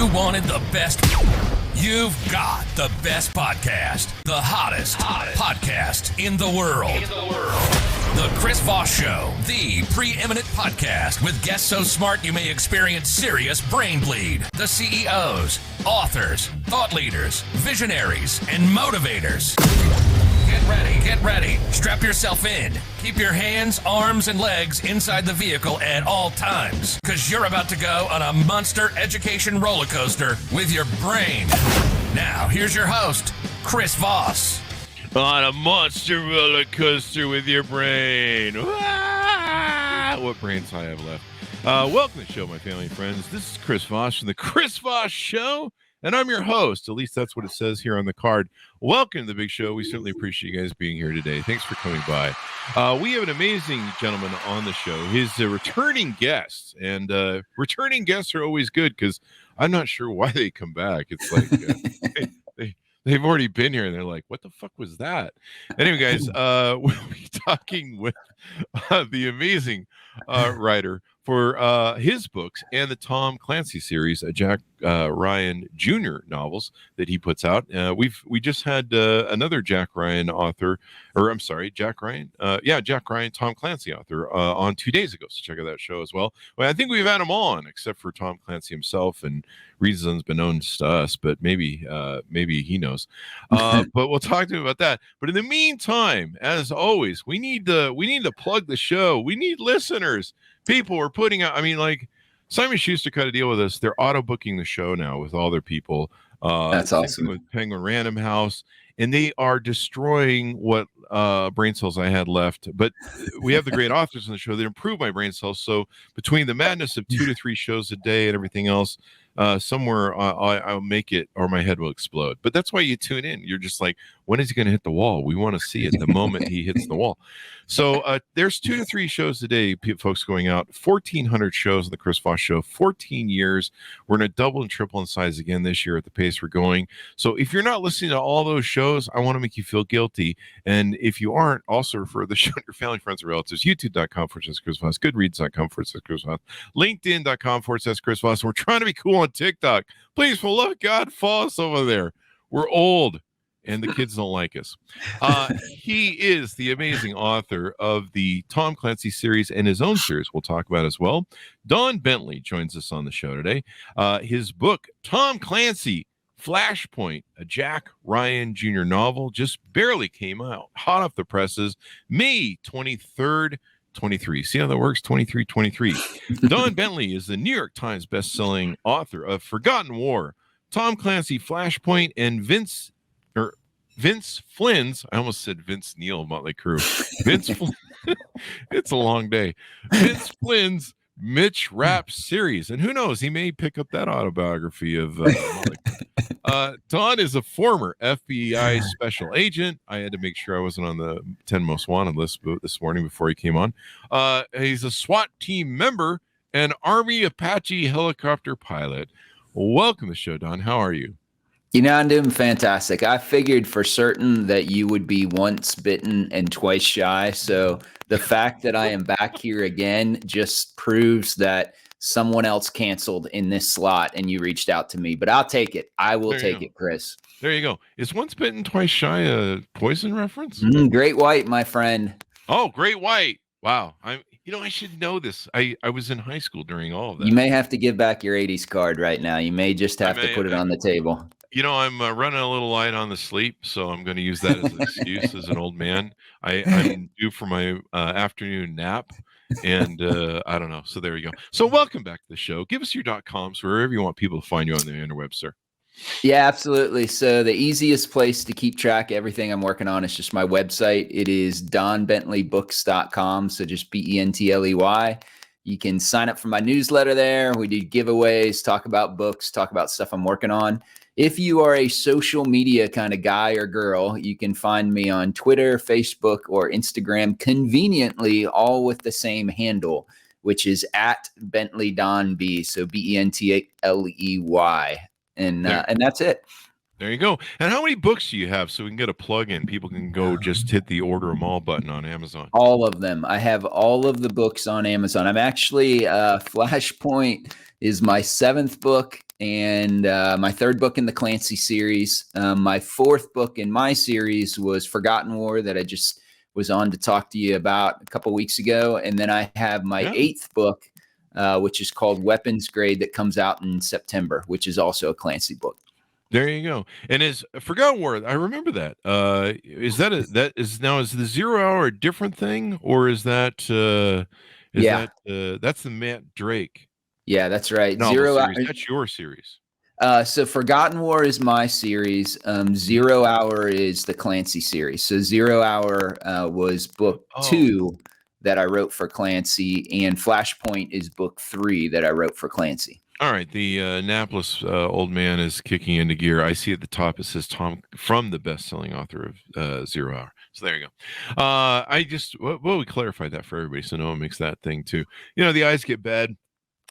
You wanted the best. You've got the best podcast. The hottest podcast in the world. The Chris Voss Show, the preeminent podcast with guests so smart you may experience serious brain bleed. The CEOs, authors, thought leaders, visionaries, and motivators. Get ready. Strap yourself in. Keep your hands, arms, and legs inside the vehicle at all times, because you're about to go on a monster education roller coaster with your brain. Now, here's your host, Chris Voss. On a monster roller coaster with your brain. What brains I have left. Welcome to the show, my family and friends. This is Chris Voss from the Chris Voss Show, and I'm your host. At least that's what it says here on the card. Welcome to the big show. We certainly appreciate you guys being here today. Thanks for coming by. We have an amazing gentleman on the show. He's a returning guest, and returning guests are always good because I'm not sure why they come back. It's like they've already been here, and they're like, what the fuck was that? Anyway, guys, we'll be talking with the amazing writer for his books and the Tom Clancy series, Jack Ryan Jr. novels that he puts out. We just had another Jack Ryan, Tom Clancy author on 2 days ago. So check out that show as well. Well, I think we've had them all on except for Tom Clancy himself, and reasons unbeknownst to us, but maybe he knows. But we'll talk to him about that. But in the meantime, as always, we need to plug the show. We need listeners. People are putting out. I mean, like Simon Schuster cut a deal with us. They're auto booking the show now with all their people. That's awesome. With Penguin Random House, and they are destroying what brain cells I had left. But we have the great authors on the show that improve my brain cells. So between the madness of 2 to 3 shows a day and everything else, somewhere I'll make it or my head will explode. But that's why you tune in. You're just like, when is he going to hit the wall? We want to see it the moment he hits the wall. So there's 2 to 3 shows a day, folks, going out. 1,400 shows on the Chris Voss Show, 14 years. We're going to double and triple in size again this year at the pace we're going. So if you're not listening to all those shows, I want to make you feel guilty. And if you aren't, also refer the show to your family, friends, and relatives. YouTube.com/Chris Voss, Goodreads.com/Chris Voss, LinkedIn.com/Chris Voss. We're trying to be cool on TikTok. Please, for love of God, follow us over there. We're old, and the kids don't like us. He is the amazing author of the Tom Clancy series and his own series we'll talk about as well. Don Bentley joins us on the show today. His book, Tom Clancy, Flashpoint, a Jack Ryan Jr. novel, just barely came out, hot off the presses, May 23rd, 23. See how that works? 23. Don Bentley is the New York Times best-selling author of Forgotten War, Tom Clancy, Flashpoint, and Vince Flynn's, I almost said Vince Neil, Motley Crue. It's a long day. Vince Flynn's Mitch Rapp series. And who knows, he may pick up that autobiography of Motley Crue. Don is a former FBI special agent. I had to make sure I wasn't on the 10 most wanted list this morning before he came on. He's a SWAT team member and Army Apache helicopter pilot. Welcome to the show, Don. How are you? You know, I'm doing fantastic. I figured for certain that you would be once bitten and twice shy. So the fact that I am back here again just proves that someone else canceled in this slot and you reached out to me. But I'll take it. I will take it, Chris. There you go. Is once bitten, twice shy a Poison reference? Great White, my friend. Oh, Great White. Wow. I should know this. I was in high school during all of that. You may have to give back your 80s card right now. You may just have to put it on the table. I'm running a little light on the sleep, so I'm going to use that as an excuse as an old man. I'm due for my afternoon nap, and I don't know. So there you go. So welcome back to the show. Give us your .coms wherever you want people to find you on the interweb, sir. Yeah, absolutely. So the easiest place to keep track of everything I'm working on is just my website. It is donbentley.books.com. So just BENTLEY. You can sign up for my newsletter there. We do giveaways, talk about books, talk about stuff I'm working on. If you are a social media kind of guy or girl, you can find me on Twitter, Facebook, or Instagram, conveniently all with the same handle, which is at Bentley Don B. So BENTLEY. And that's it. There you go. And how many books do you have so we can get a plug in? People can go just hit the order them all button on Amazon. All of them. I have all of the books on Amazon. I'm actually Flashpoint is my 7th book and my 3rd book in the Clancy series. My 4th book in my series was Forgotten War that I just was on to talk to you about a couple weeks ago. And then I have my 8th book, which is called Weapons Grade, that comes out in September, which is also a Clancy book. There you go. And is Forgotten War? I remember that. Is the 0 Hour a different thing, or is that that's the Matt Drake? Yeah, that's right. 0 Hour. That's your series. So Forgotten War is my series. 0 Hour is the Clancy series. So 0 Hour was book 2 that I wrote for Clancy, and Flashpoint is book 3 that I wrote for Clancy. All right, the Annapolis old man is kicking into gear. I see at the top it says Tom from the best-selling author of 0 Hour. So there you go. We clarified that for everybody so no one makes that thing too. You know, the eyes get bad.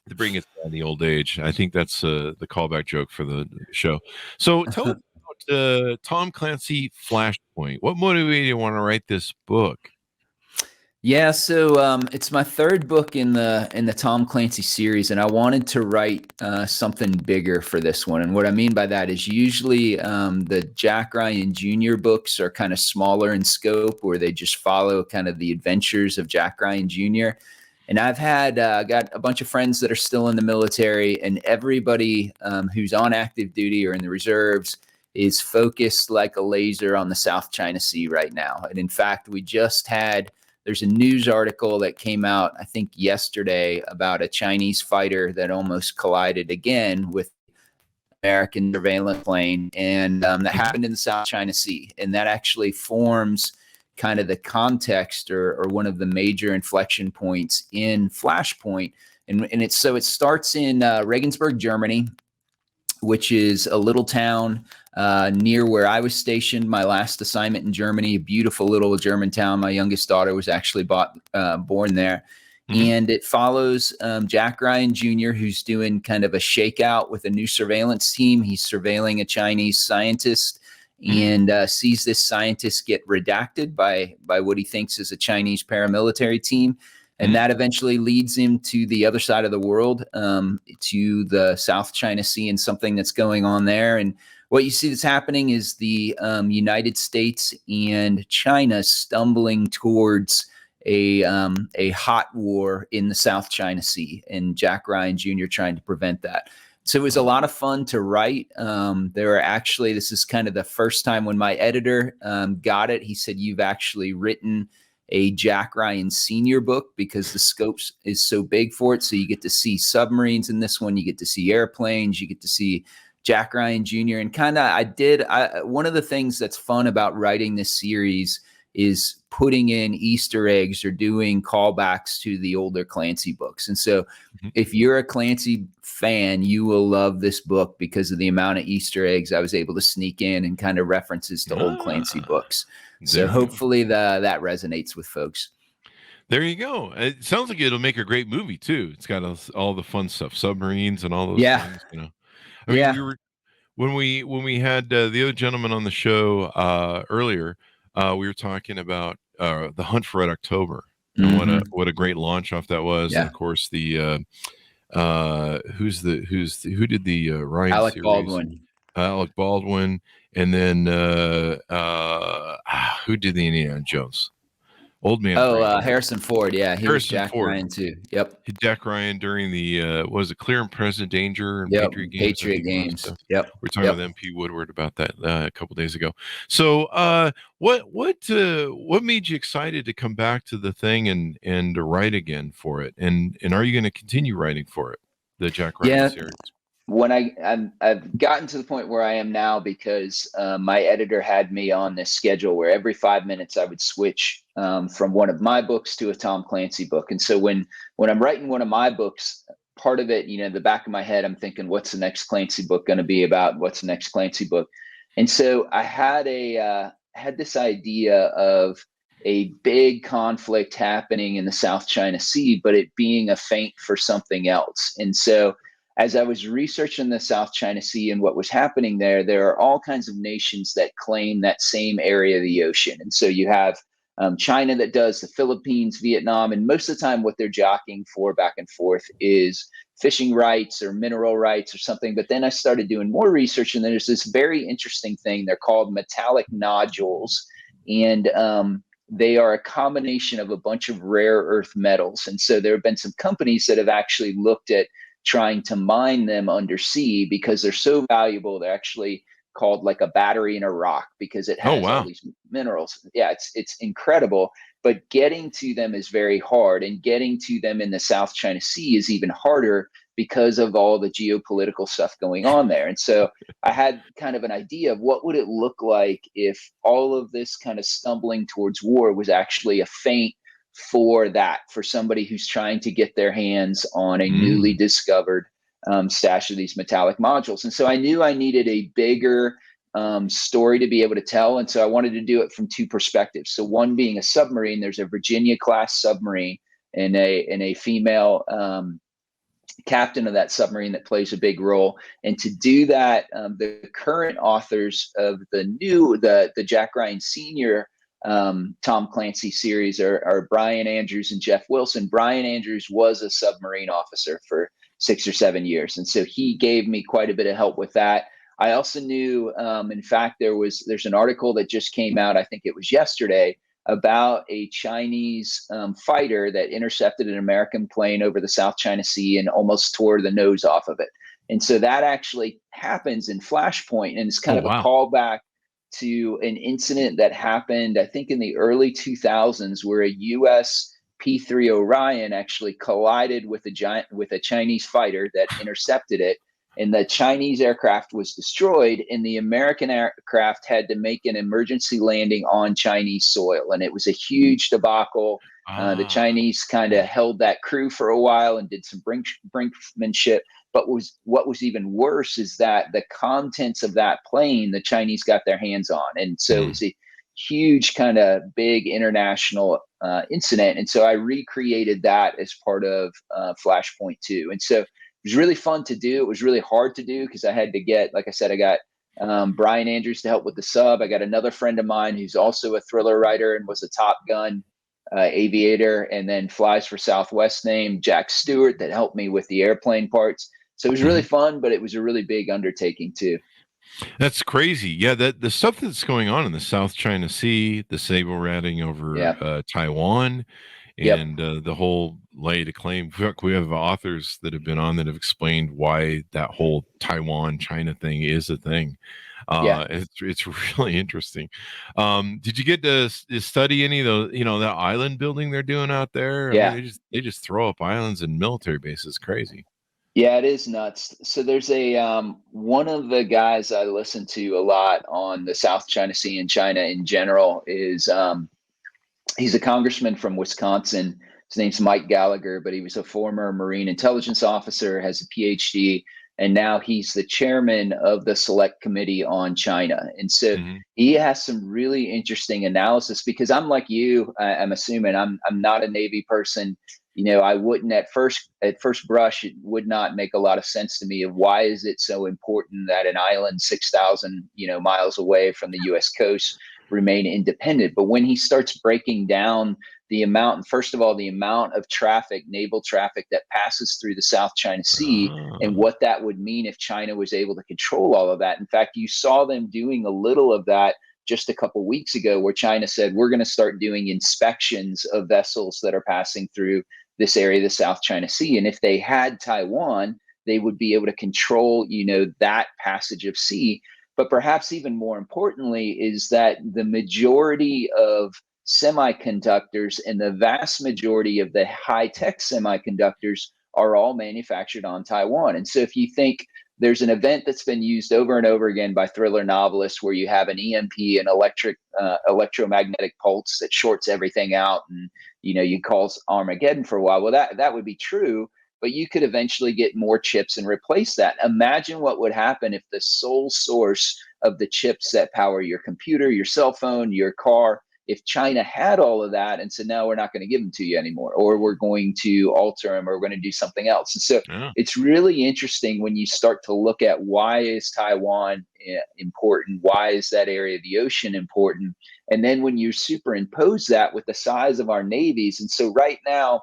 To bring us down the old age. I think that's the callback joke for the show. So tell us about Tom Clancy Flashpoint. What motivated you to want to write this book? Yeah, so it's my 3rd book in the Tom Clancy series, and I wanted to write something bigger for this one. And what I mean by that is usually the Jack Ryan Jr. books are kind of smaller in scope, where they just follow kind of the adventures of Jack Ryan Jr. And I've had got a bunch of friends that are still in the military, and everybody who's on active duty or in the reserves is focused like a laser on the South China Sea right now. And in fact, there's a news article that came out, I think yesterday, about a Chinese fighter that almost collided again with American surveillance plane. And that happened in the South China Sea. And that actually forms kind of the context or one of the major inflection points in Flashpoint. And it starts in Regensburg, Germany, which is a little town near where I was stationed. My last assignment in Germany, a beautiful little German town. My youngest daughter was actually born there. Mm-hmm. And it follows Jack Ryan Jr., who's doing kind of a shakeout with a new surveillance team. He's surveilling a Chinese scientist and sees this scientist get redacted by what he thinks is a Chinese paramilitary team. And that eventually leads him to the other side of the world, to the South China Sea, and something that's going on there. And what you see that's happening is the United States and China stumbling towards a hot war in the South China Sea, and Jack Ryan Jr. trying to prevent that. So it was a lot of fun to write. This is kind of the first time when my editor got it. He said, "You've actually written a Jack Ryan Sr. book because the scope is so big for it." So you get to see submarines in this one. You get to see airplanes. You get to see Jack Ryan Jr. And one of the things that's fun about writing this series is putting in Easter eggs or doing callbacks to the older Clancy books. And so if you're a Clancy fan, you will love this book because of the amount of Easter eggs I was able to sneak in and kind of references to old Clancy books. So hopefully that resonates with folks. There you go. It sounds like it'll make a great movie too. It's got all the fun stuff, submarines and all those things. You know, I mean, when we had the other gentleman on the show earlier, we were talking about the Hunt for Red October and what a great launch off that was. Yeah. And of course, the who did the Ryan Alec series? Baldwin. Alec Baldwin, and then who did the Indiana Jones? Old man. Harrison Ford. Yeah, he was Jack Ryan too. Yep. Jack Ryan during the Clear and Present Danger and Patriot Games. So yep. We're talking with MP Woodward about that a couple days ago. So what made you excited to come back to the thing and to write again for it? And are you going to continue writing for it, the Jack Ryan series? When I've gotten to the point where I am now because my editor had me on this schedule where every 5 minutes I would switch from one of my books to a Tom Clancy book. And so when I'm writing one of my books, part of it, the back of my head, I'm thinking, what's the next Clancy book going to be about? What's the next Clancy book? And so I had had this idea of a big conflict happening in the South China Sea, but it being a feint for something else. And so as I was researching the South China Sea and what was happening there, there are all kinds of nations that claim that same area of the ocean. And so you have China that does, the Philippines, Vietnam, and most of the time what they're jockeying for back and forth is fishing rights or mineral rights or something. But then I started doing more research, and there's this very interesting thing. They're called metallic nodules, and they are a combination of a bunch of rare earth metals. And so there have been some companies that have actually looked at trying to mine them undersea because they're so valuable. They're actually called like a battery in a rock because it has all these minerals. Yeah, it's incredible. But getting to them is very hard, and getting to them in the South China Sea is even harder because of all the geopolitical stuff going on there. And so I had kind of an idea of what would it look like if all of this kind of stumbling towards war was actually a feint for somebody who's trying to get their hands on a newly discovered stash of these metallic modules. And so I knew I needed a bigger story to be able to tell. And so I wanted to do it from two perspectives. So one being a submarine, there's a Virginia class submarine and a female captain of that submarine that plays a big role. And to do that, the current authors of the Jack Ryan Sr. Tom Clancy series are Brian Andrews and Jeff Wilson. Brian Andrews was a submarine officer for 6 or 7 years. And so he gave me quite a bit of help with that. I also knew, in fact, there's an article that just came out, I think it was yesterday, about a Chinese fighter that intercepted an American plane over the South China Sea and almost tore the nose off of it. And so that actually happens in Flashpoint, and it's kind of a callback to an incident that happened, I think, in the early 2000s, where a U.S. P-3 Orion actually collided with a Chinese fighter that intercepted it. And the Chinese aircraft was destroyed, and the American aircraft had to make an emergency landing on Chinese soil. And it was a huge debacle. The Chinese kind of held that crew for a while and did some brinkmanship. But what was even worse is that the contents of that plane, the Chinese got their hands on. And so it was a huge kind of big international incident. And so I recreated that as part of Flashpoint 2. And so it was really fun to do. It was really hard to do because I had to get, like I said, I got Brian Andrews to help with the sub. I got another friend of mine who's also a thriller writer and was a Top Gun aviator and then flies for Southwest named Jack Stewart that helped me with the airplane parts. So it was really fun, but it was a really big undertaking too. That's crazy. Yeah, the stuff that's going on in the South China Sea, the sable ratting over Taiwan, and the whole lay to claim. We have authors that have been on that have explained why that whole Taiwan China thing is a thing. It's really interesting. Did you get to study any of those, that island building they're doing out there? Yeah. I mean, they just throw up islands and military bases. Crazy. Yeah, it is nuts. So there's one of the guys I listen to a lot on the South China Sea and China in general is he's a congressman from Wisconsin. His name's Mike Gallagher, but he was a former Marine intelligence officer, has a PhD, and now he's the chairman of the Select Committee on China. And so he has some really interesting analysis because I'm like you, I'm assuming I'm not a Navy person. I wouldn't at first brush, it would not make a lot of sense to me of why is it so important that an island 6,000, miles away from the U.S. coast remain independent. But when he starts breaking down the amount, first of all, the amount of traffic, naval traffic that passes through the South China Sea and what that would mean if China was able to control all of that. In fact, you saw them doing a little of that just a couple weeks ago where China said, we're going to start doing inspections of vessels that are passing through this area, the South China Sea. And if they had Taiwan, they would be able to control, that passage of sea. But perhaps even more importantly is that the majority of semiconductors and the vast majority of the high-tech semiconductors are all manufactured on Taiwan. And so if you think there's an event that's been used over and over again by thriller novelists where you have an EMP, an electromagnetic pulse that shorts everything out and, you call Armageddon for a while. Well, that would be true, but you could eventually get more chips and replace that. Imagine what would happen if the sole source of the chips that power your computer, your cell phone, your car, if China had all of that and said, no, we're not going to give them to you anymore, or we're going to alter them, or we're going to do something else. And so it's really interesting when you start to look at, why is Taiwan important? Why is that area of the ocean important? And then when you superimpose that with the size of our navies, and so right now,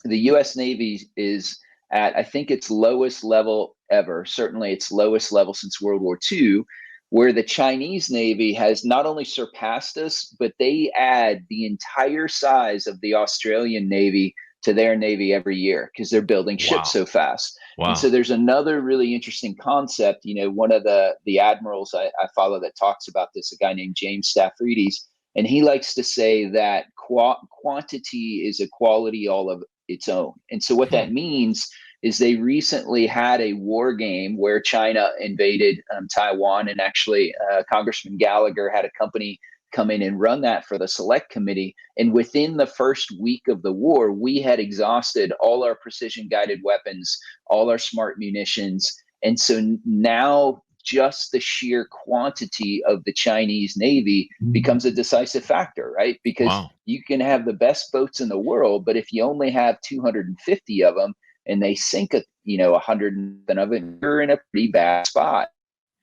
the U.S. Navy is at, I think, its lowest level ever, certainly its lowest level since World War II, where the Chinese Navy has not only surpassed us, but they add the entire size of the Australian Navy to their Navy every year, because they're building ships so fast. And so there's another really interesting concept. One of the admirals I follow that talks about this, a guy named James Staffrides, and he likes to say that quantity is a quality all of its own. And so what that means is they recently had a war game where China invaded Taiwan, and actually Congressman Gallagher had a company come in and run that for the select committee. And within the first week of the war, we had exhausted all our precision guided weapons, all our smart munitions. And so now just the sheer quantity of the Chinese Navy becomes a decisive factor, right? Because you can have the best boats in the world, but if you only have 250 of them and they sink 100 of it, you're in a pretty bad spot.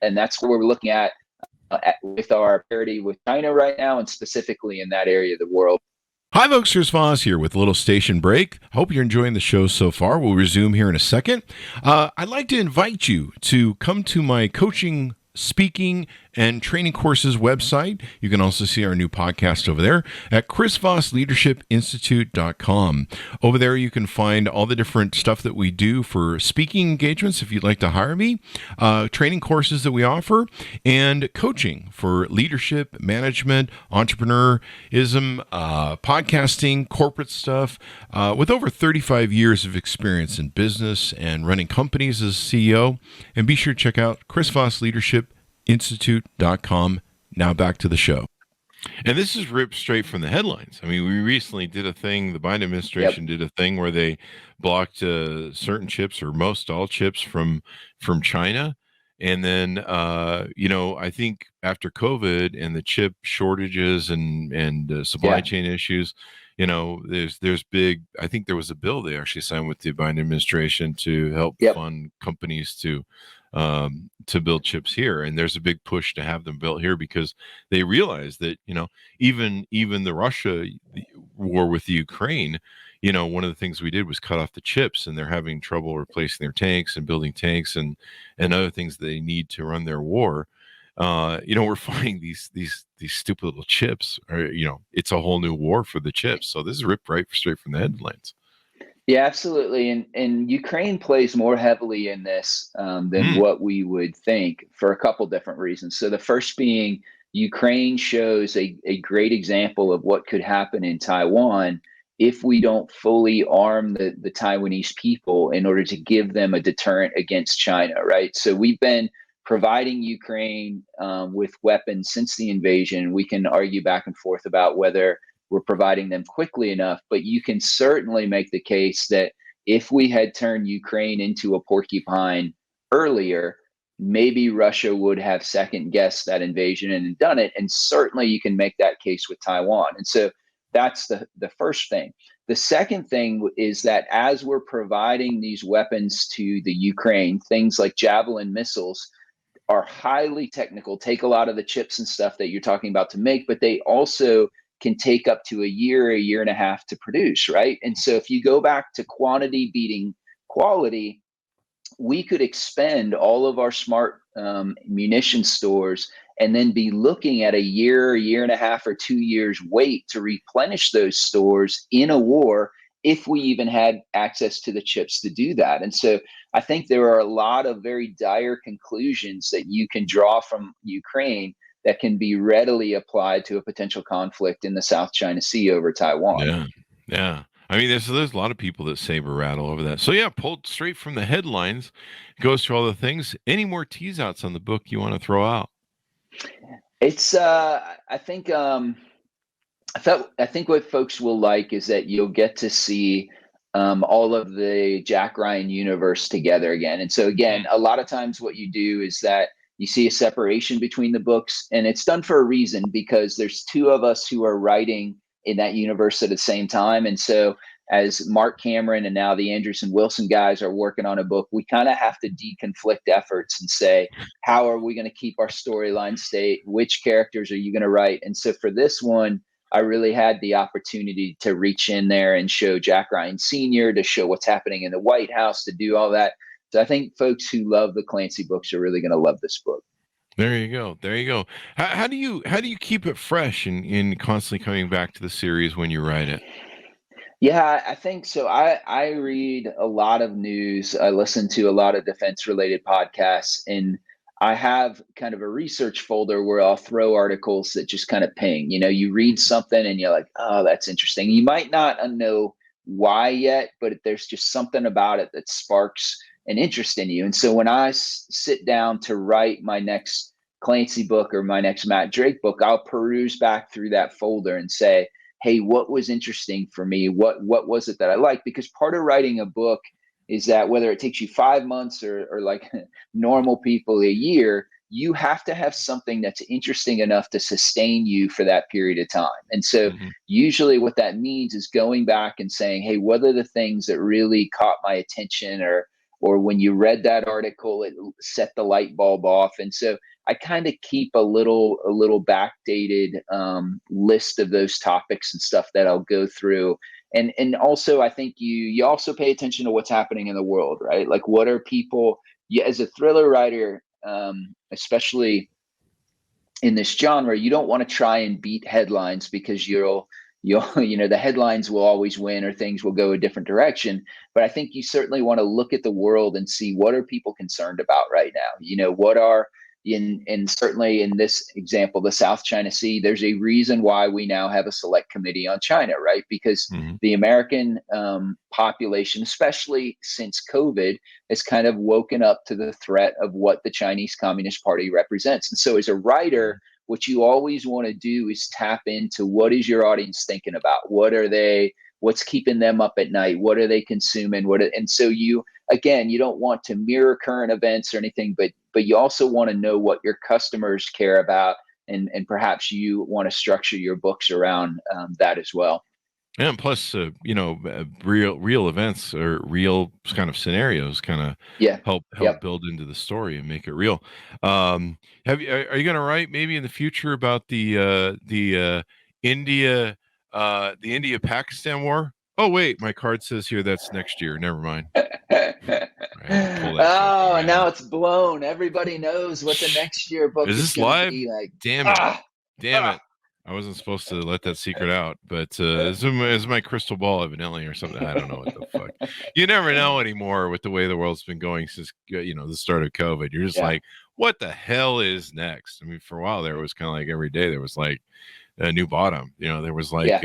And that's what we're looking at with our parity with China right now, and specifically in that area of the world. Hi, folks. Chris Voss here with a little station break. Hope you're enjoying the show so far. We'll resume here in a second. I'd like to invite you to come to my coaching, speaking, and training courses website. You can also see our new podcast over there at chrisvossleadershipinstitute.com. Over there, you can find all the different stuff that we do for speaking engagements if you'd like to hire me, training courses that we offer, and coaching for leadership, management, entrepreneurism, podcasting, corporate stuff. With over 35 years of experience in business and running companies as CEO. And be sure to check out chrisvossleadershipinstitute.com. Now back to the show. And this is ripped straight from the headlines. I mean, we recently did a thing, the Biden administration did a thing where they blocked certain chips, or most all chips from China. And then, I think after COVID and the chip shortages and supply chain issues, there's big, I think there was a bill they actually signed with the Biden administration to help fund companies to build chips here. And there's a big push to have them built here, because they realize that, even the Russia war with the Ukraine, one of the things we did was cut off the chips, and they're having trouble replacing their tanks and building tanks and other things they need to run their war. We're finding these stupid little chips, or, it's a whole new war for the chips. So this is ripped straight from the headlines. Yeah, absolutely. And Ukraine plays more heavily in this than what we would think, for a couple different reasons. So the first being, Ukraine shows a great example of what could happen in Taiwan if we don't fully arm the Taiwanese people in order to give them a deterrent against China, right? So we've been providing Ukraine with weapons since the invasion. We can argue back and forth about whether we're providing them quickly enough, but you can certainly make the case that if we had turned Ukraine into a porcupine earlier, maybe Russia would have second guessed that invasion and done it. And certainly you can make that case with Taiwan. And so that's the first thing. The second thing is that as we're providing these weapons to the Ukraine, things like Javelin missiles are highly technical, take a lot of the chips and stuff that you're talking about to make, but they also can take up to a year and a half to produce, right? And so if you go back to quantity beating quality, we could expend all of our smart munition stores and then be looking at a year and a half, or 2 years wait to replenish those stores in a war, if we even had access to the chips to do that. And so I think there are a lot of very dire conclusions that you can draw from Ukraine that can be readily applied to a potential conflict in the South China Sea over Taiwan. Yeah. I mean, there's a lot of people that saber rattle over that. So pulled straight from the headlines, goes through all the things. Any more tease outs on the book you want to throw out? It's I think what folks will like is that you'll get to see all of the Jack Ryan universe together again. And so again, a lot of times what you do is that You see a separation between the books, and it's done for a reason, because there's two of us who are writing in that universe at the same time. And so as Mark Cameron and now the Andrews and Wilson guys are working on a book, we kind of have to deconflict efforts and say, how are we going to keep our storyline state? Which characters are you going to write? And so for this one, I really had the opportunity to reach in there and show Jack Ryan Sr., to show what's happening in the White House, to do all that. So I think folks who love the Clancy books are really going to love this book. There you go. There you go. How do you keep it fresh in constantly coming back to the series when you write it? Yeah, I think so. I read a lot of news. I listen to a lot of defense related podcasts, and I have kind of a research folder where I'll throw articles that just kind of ping. You read something and you're like, oh, that's interesting. You might not know why yet, but there's just something about it that sparks an interest in you. And so when I sit down to write my next Clancy book or my next Matt Drake book, I'll peruse back through that folder and say, hey, what was interesting for me? What was it that I liked? Because part of writing a book is that whether it takes you 5 months or like normal people a year, you have to have something that's interesting enough to sustain you for that period of time. And so usually what that means is going back and saying, hey, what are the things that really caught my attention, or when you read that article, it set the light bulb off. And so I kind of keep a little backdated list of those topics and stuff that I'll go through. And also, I think you also pay attention to what's happening in the world, right? Like, what are people, as a thriller writer, especially in this genre, you don't want to try and beat headlines, because you'll the headlines will always win, or things will go a different direction. But I think you certainly want to look at the world and see, what are people concerned about right now? What are, and certainly in this example, the South China Sea, there's a reason why we now have a select committee on China, right? Because the American population, especially since COVID, has kind of woken up to the threat of what the Chinese Communist Party represents. And so as a writer, what you always want to do is tap into, what is your audience thinking about? What's keeping them up at night? What are they consuming? And so you don't want to mirror current events or anything, but you also want to know what your customers care about. And perhaps you want to structure your books around that as well. And plus, real events or real kind of scenarios kind of help build into the story and make it real. Are you going to write maybe in the future about the India Pakistan war? Oh wait, my card says here that's next year. Never mind. And now it's blown. Everybody knows what the next year book is going to be like. Damn it. I wasn't supposed to let that secret out, but it's my crystal ball evidently or something. I don't know what the fuck. You never know anymore with the way the world's been going since the start of COVID. You're just like, what the hell is next? I mean, for a while there, it was kind of like every day there was like a new bottom. There was like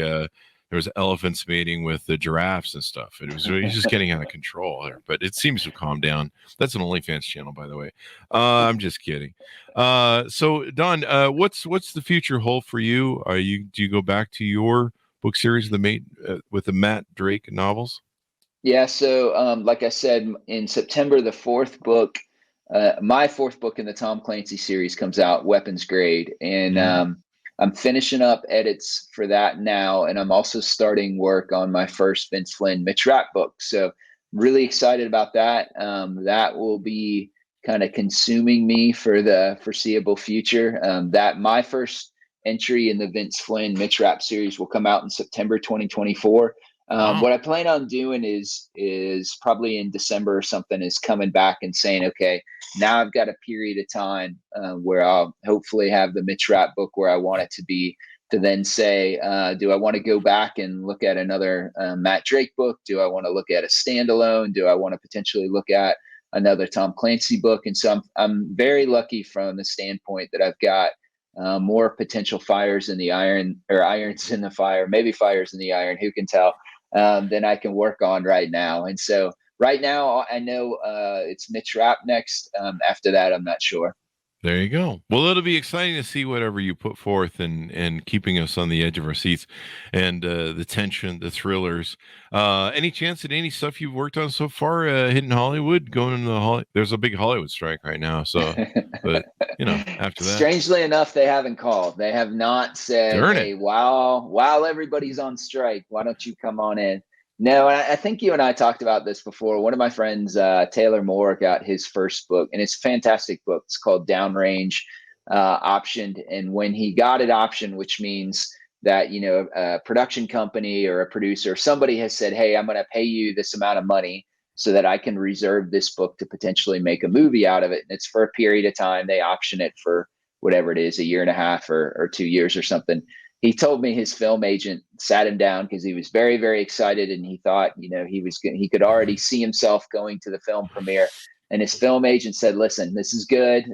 there was elephants mating with the giraffes and stuff. It was just getting out of control there, but it seems to calm down. That's an OnlyFans channel, by the way. I'm just kidding. So Don, what's the future hold for you? Do you go back to your book series, with the Matt Drake novels? Yeah. So, like I said, in September, the fourth book, my fourth book in the Tom Clancy series comes out, Weapons Grade. And, I'm finishing up edits for that now, and I'm also starting work on my first Vince Flynn Mitch Rapp book. So really excited about that. That will be kind of consuming me for the foreseeable future. That my first entry in the Vince Flynn Mitch Rapp series will come out in September 2024. What I plan on doing is probably in December or something, is coming back and saying, okay, now I've got a period of time where I'll hopefully have the Mitch Rapp book where I want it to be, to then say, do I want to go back and look at another Matt Drake book? Do I want to look at a standalone? Do I want to potentially look at another Tom Clancy book? And so I'm very lucky from the standpoint that I've got more potential fires in the iron, or irons in the fire, maybe fires in the iron, who can tell, than I can work on right now. And so right now I know it's Mitch Rapp next. After that, I'm not sure. There you go. Well, it'll be exciting to see whatever you put forth and keeping us on the edge of our seats and the tension, the thrillers. Any chance at any stuff you've worked on so far hitting Hollywood, going into there's a big Hollywood strike right now. So, but after that, Strangely enough, they haven't called. They have not said, darn hey, it. while everybody's on strike, why don't you come on in? No, and I think you and I talked about this before. One of my friends, Taylor Moore, got his first book, and it's a fantastic book. It's called Downrange, optioned. And when he got it optioned, which means that, a production company or a producer, somebody has said, hey, I'm going to pay you this amount of money so that I can reserve this book to potentially make a movie out of it. And it's for a period of time. They option it for whatever it is, a year and a half or 2 years or something. He told me his film agent sat him down because he was very, very excited, and he thought, he could already see himself going to the film premiere. And his film agent said, listen, this is good,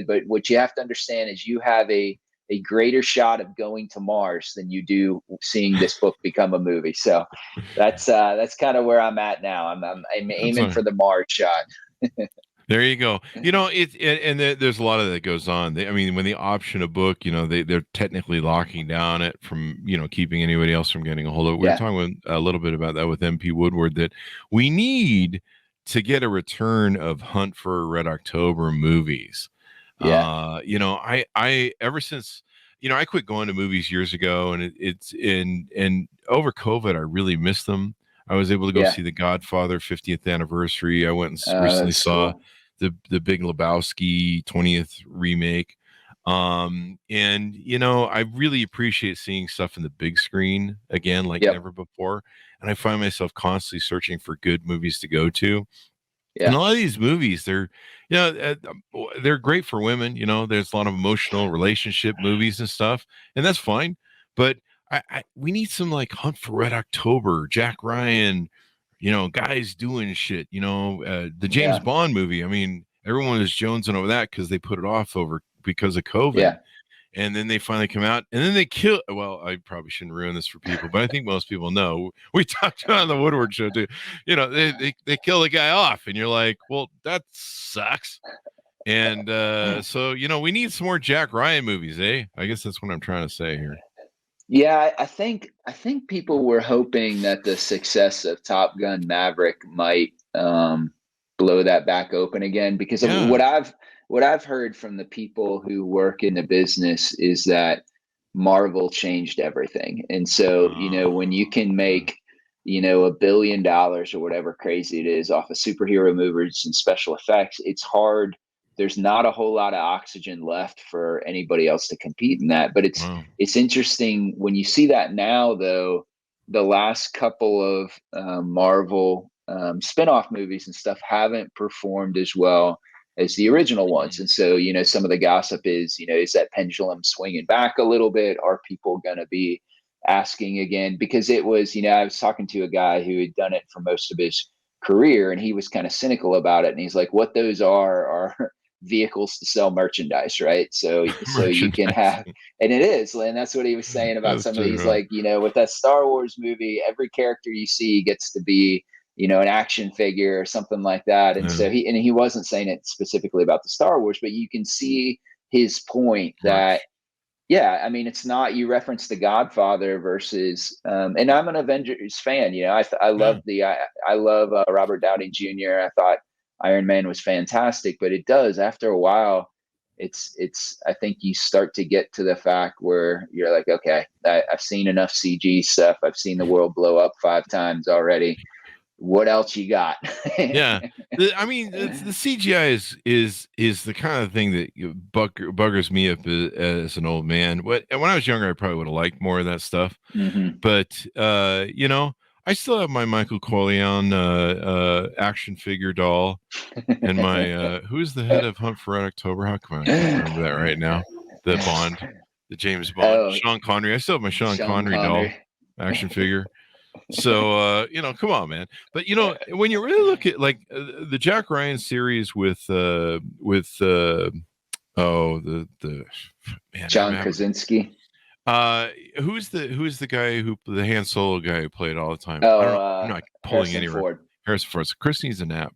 but what you have to understand is you have a greater shot of going to Mars than you do seeing this book become a movie. So that's kind of where I'm at now. I'm aiming for the Mars shot. There you go. There's a lot of that goes on. When they option a book, they're technically locking down it from, keeping anybody else from getting a hold of it. We were talking a little bit about that with MP Woodward, that we need to get a return of Hunt for Red October movies. Yeah. I ever since, I quit going to movies years ago, and and over COVID, I really missed them. I was able to go see The Godfather 50th anniversary. I went and recently saw the Big Lebowski 20th remake. I really appreciate seeing stuff in the big screen again, like never before. And I find myself constantly searching for good movies to go to. Yeah. And a lot of these movies, they're great for women. There's a lot of emotional relationship movies and stuff, and that's fine. But we need some like Hunt for Red October, Jack Ryan, guys doing shit. The James Bond movie. Everyone was jonesing over that because they put it off because of COVID. Yeah. And then they finally come out, and then they kill. Well, I probably shouldn't ruin this for people, but I think most people know. We talked about it on the Woodward show too. They kill the guy off, and you're like, well, that sucks. And so we need some more Jack Ryan movies, eh? I guess that's what I'm trying to say here. Yeah, I think people were hoping that the success of Top Gun Maverick might blow that back open again, because of what I've heard from the people who work in the business is that Marvel changed everything. And so, when you can make, $1 billion or whatever crazy it is off of superhero movies and special effects, it's hard. There's not a whole lot of oxygen left for anybody else to compete in that. But it's interesting when you see that now, though. The last couple of Marvel spinoff movies and stuff haven't performed as well as the original ones. And so, some of the gossip is that pendulum swinging back a little bit? Are people going to be asking again? Because it was, I was talking to a guy who had done it for most of his career, and he was kind of cynical about it. And he's like, what those are vehicles to sell merchandise, right? So you can have, and it is, and that's what he was saying about some of these, like, with that Star Wars movie, every character you see gets to be, an action figure or something like that. And so he wasn't saying it specifically about the Star Wars, but you can see his point that, it's not, you reference The Godfather versus, and I'm an Avengers fan, I love I love Robert Downey Jr. I thought Iron Man was fantastic, but it does, after a while, it's I think you start to get to the fact where you're like, okay, I've seen enough CG stuff. I've seen the world blow up 5 times already. What else you got? Yeah. The CGI is the kind of thing that buggers me up as an old man. When I was younger, I probably would have liked more of that stuff. Mm-hmm. But, I still have my Michael Corleone action figure doll, and my who's the head of Hunt for Red October? How come I can't remember that right now? The Bond, the James Bond, Sean Connery. I still have my Sean Connery doll action figure. So come on, man. But when you really look at like the Jack Ryan series with the man, John Krasinski. Who's the guy the Han Solo guy who played all the time? I'm not pulling anywhere. Harrison Ford. So Chris needs a nap.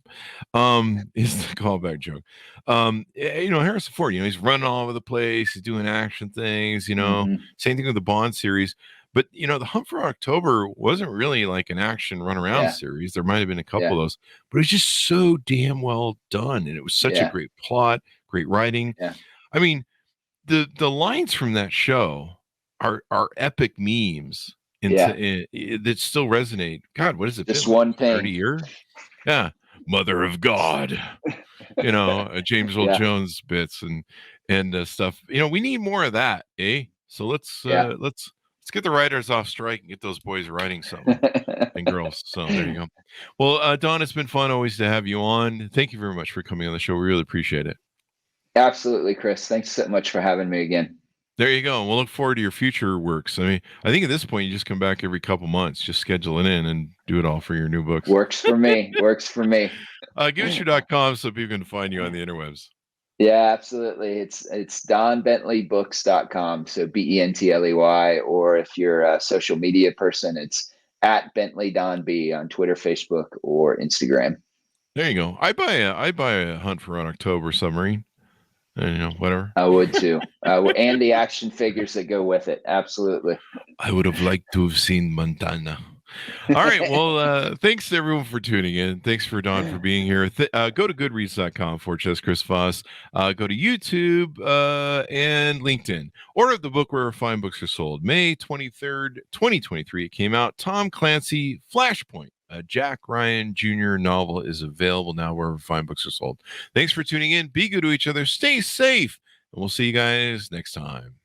Is the callback joke. Harrison Ford, he's running all over the place. He's doing action things, Same thing with the Bond series. But, the Hunt for October wasn't really like an action run around series. There might have been a couple of those, but it was just so damn well done. And it was such a great plot, great writing. Yeah. I mean, the lines from that show are epic memes that still resonate. God, what is it? Just one thing. 30 years? Yeah. Mother of God. James Earl Jones bits and stuff. We need more of that, eh? So let's get the writers off strike and get those boys writing something and girls. So there you go. Well, Don, it's been fun always to have you on. Thank you very much for coming on the show. We really appreciate it. Absolutely, Chris. Thanks so much for having me again. There you go. We'll look forward to your future works. I mean, I think at this point you just come back every couple months, just schedule it in and do it all for your new books. Works for me. Works for me. Give us your.com so people can find you on the interwebs. Yeah, absolutely. It's donbentley.books.com. So BENTLEY, or if you're a social media person, it's at Bentley Don B on Twitter, Facebook, or Instagram. There you go. I buy a Hunt for October submarine. Whatever. I would too. And the action figures that go with it. Absolutely. I would have liked to have seen Montana. All right. Well, thanks to everyone for tuning in. Thanks for Don for being here. Go to goodreads.com/Chris Voss. Go to YouTube and LinkedIn. Order the book wherever fine books are sold. May 23rd, 2023. It came out. Tom Clancy, Flashpoint. A Jack Ryan Jr. novel is available now wherever fine books are sold. Thanks for tuning in. Be good to each other. Stay safe. And we'll see you guys next time.